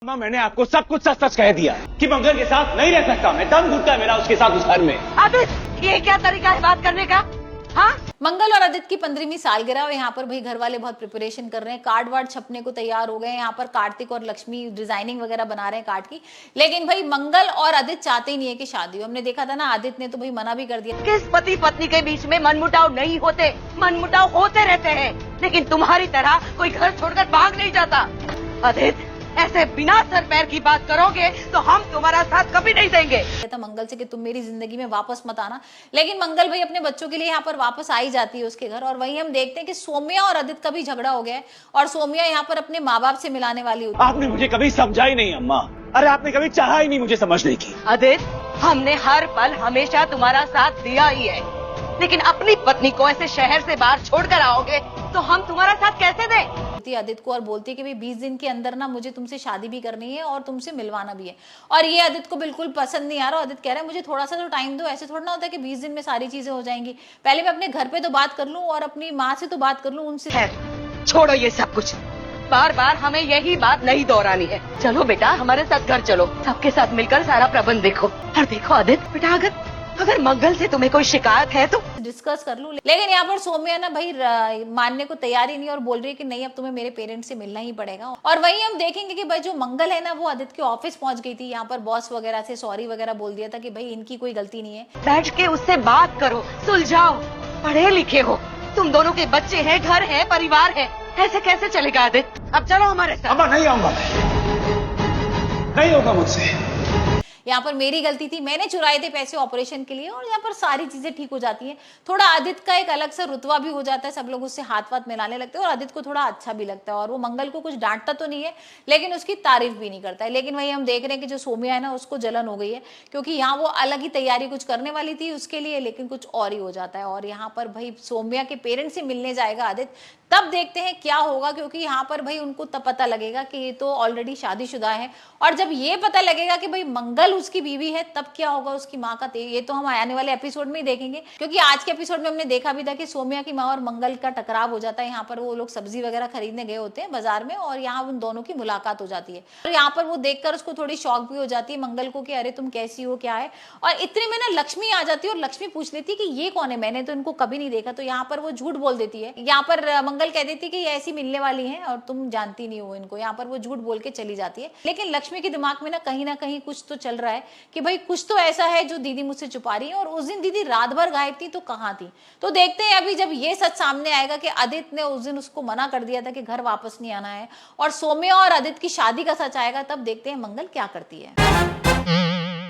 अम्मा, मैंने आपको सब कुछ सच सच कह दिया कि मंगल के साथ नहीं रह सकता मैं। दम घुटता है मेरा उसके साथ उस घर में। आदित्य, ये क्या तरीका है बात करने का? हाँ, मंगल और आदित्य की 15वीं सालगिरह और यहाँ पर भाई घर वाले बहुत प्रिपरेशन कर रहे हैं। कार्ड वार्ड छपने को तैयार हो गए हैं। यहाँ पर कार्तिक और लक्ष्मी डिजाइनिंग वगैरह बना रहे हैं कार्ड की। लेकिन भाई मंगल और आदित्य चाहते ही नहीं है कि शादी हो। हमने देखा था ना, आदित्य ने तो भाई मना भी कर दिया। किस पति पत्नी के बीच में मनमुटाव नहीं होते, मनमुटाव होते रहते हैं, लेकिन तुम्हारी तरह कोई घर छोड़कर भाग नहीं जाता। आदित्य, ऐसे बिना सर पैर की बात करोगे तो हम तुम्हारा साथ कभी नहीं देंगे। था मंगल से कि तुम मेरी जिंदगी में वापस मत आना, लेकिन मंगल भाई अपने बच्चों के लिए यहाँ पर वापस आई जाती है उसके घर। और वहीं हम देखते हैं कि सोम्या और आदित्य का भी झगड़ा हो गया है और सोम्या यहाँ पर अपने माँ बाप से मिलाने वाली होती है। आपने मुझे कभी समझा ही नहीं अम्मा। अरे आपने कभी चाहा ही नहीं मुझे समझने की। आदित्य, हमने हर पल हमेशा तुम्हारा साथ दिया ही है, लेकिन अपनी पत्नी को ऐसे शहर से बाहर छोड़कर आओगे तो हम तुम्हारा साथ कैसे दें? आदित्य को और बोलती है कि भाई 20 दिन के अंदर ना मुझे तुमसे शादी भी करनी है और तुमसे मिलवाना भी है। और ये आदित्य को बिल्कुल पसंद नहीं आ रहा। आदित्य कह रहा है मुझे थोड़ा सा तो टाइम दो, ऐसे थोड़ा ना होता है कि 20 दिन में सारी चीजें हो जाएंगी। पहले मैं अपने घर पे तो बात कर लूं और अपनी माँ से तो बात कर लूं, उनसे। छोड़ो ये सब कुछ, बार बार हमें यही बात नहीं दोहरानी है। चलो बेटा, हमारे साथ घर चलो, सबके साथ मिलकर सारा प्रबंध देखो। और देखो आदित्य बेटा, अगर मंगल से तुम्हें कोई शिकायत है तो डिस्कस कर लूं। लेकिन यहाँ पर सौम्या ना भाई मानने को तैयार ही नहीं और बोल रही है कि नहीं, अब तुम्हें मेरे पेरेंट्स से मिलना ही पड़ेगा। और वहीं हम देखेंगे कि भाई जो मंगल है ना, वो आदित्य के ऑफिस पहुंच गई थी। यहाँ पर बॉस वगैरह से सॉरी वगैरह बोल दिया था कि भाई इनकी कोई गलती नहीं है। बैठ के उससे बात करो, सुलझाओ। पढ़े लिखे हो, तुम दोनों के बच्चे हैं, घर है, परिवार है, ऐसे कैसे चलेगा आदित्य? अब चलो हमारे साथ। अम्मा नहीं आऊंगा मैं, नहीं होगा मुझसे। यहाँ पर मेरी गलती थी, मैंने चुराए थे पैसे ऑपरेशन के लिए और यहाँ पर सारी चीजें ठीक हो जाती हैं। थोड़ा आदित्य का एक अलग सा रुतबा भी हो जाता है, सब लोग उससे हाथ वाथ मिलाने लगते हैं और आदित्य को थोड़ा अच्छा भी लगता है। और वो मंगल को कुछ डांटता तो नहीं है, लेकिन उसकी तारीफ भी नहीं करता है। लेकिन वही हम देख रहे हैं कि जो सोम्या है ना, उसको जलन हो गई है, क्योंकि यहाँ वो अलग ही तैयारी कुछ करने वाली थी उसके लिए, लेकिन कुछ और ही हो जाता है। और यहाँ पर भाई सोम्या के पेरेंट्स से मिलने जाएगा आदित्य, तब देखते हैं क्या होगा। क्योंकि यहाँ पर भाई उनको तब पता लगेगा कि ये तो ऑलरेडी शादीशुदा है। और जब ये पता लगेगा कि भाई मंगल उसकी बीवी है, तब क्या होगा उसकी माँ का, ये तो हम आने वाले एपिसोड में ही देखेंगे। क्योंकि आज के एपिसोड में हमने देखा भी था कि सोम्या की माँ और मंगल का टकराव हो जाता है। यहाँ पर वो लोग सब्जी वगैरह खरीदने गए होते हैं बाजार में और यहाँ उन दोनों की मुलाकात हो जाती है। और यहाँ पर वो देखकर उसको थोड़ी शौक भी हो जाती है मंगल को कि अरे तुम कैसी हो, क्या है। और इतने में ना लक्ष्मी आ जाती है और लक्ष्मी पूछ लेती है कि ये कौन है, मैंने तो इनको कभी नहीं देखा। तो यहाँ पर वो झूठ बोल देती है। यहाँ पर मंगल कह देती है कि ये ऐसी मिलने वाली हैं और तुम जानती नहीं हो इनको। यहाँ पर वो झूठ बोल के चली जाती है। लेकिन लक्ष्मी के दिमाग में ना कहीं कुछ तो चल रहा है कि भाई कुछ तो ऐसा है जो दीदी मुझसे छुपा रही है। और उस दिन दीदी रात भर गायब थी, तो कहाँ थी? तो देखते हैं अभी जब ये सच सामने आएगा कि आदित्य ने उस दिन उसको मना कर दिया था कि घर वापस नहीं आना है, और सोम्या और आदित्य की शादी का सच आएगा, तब देखते हैं मंगल क्या करती है।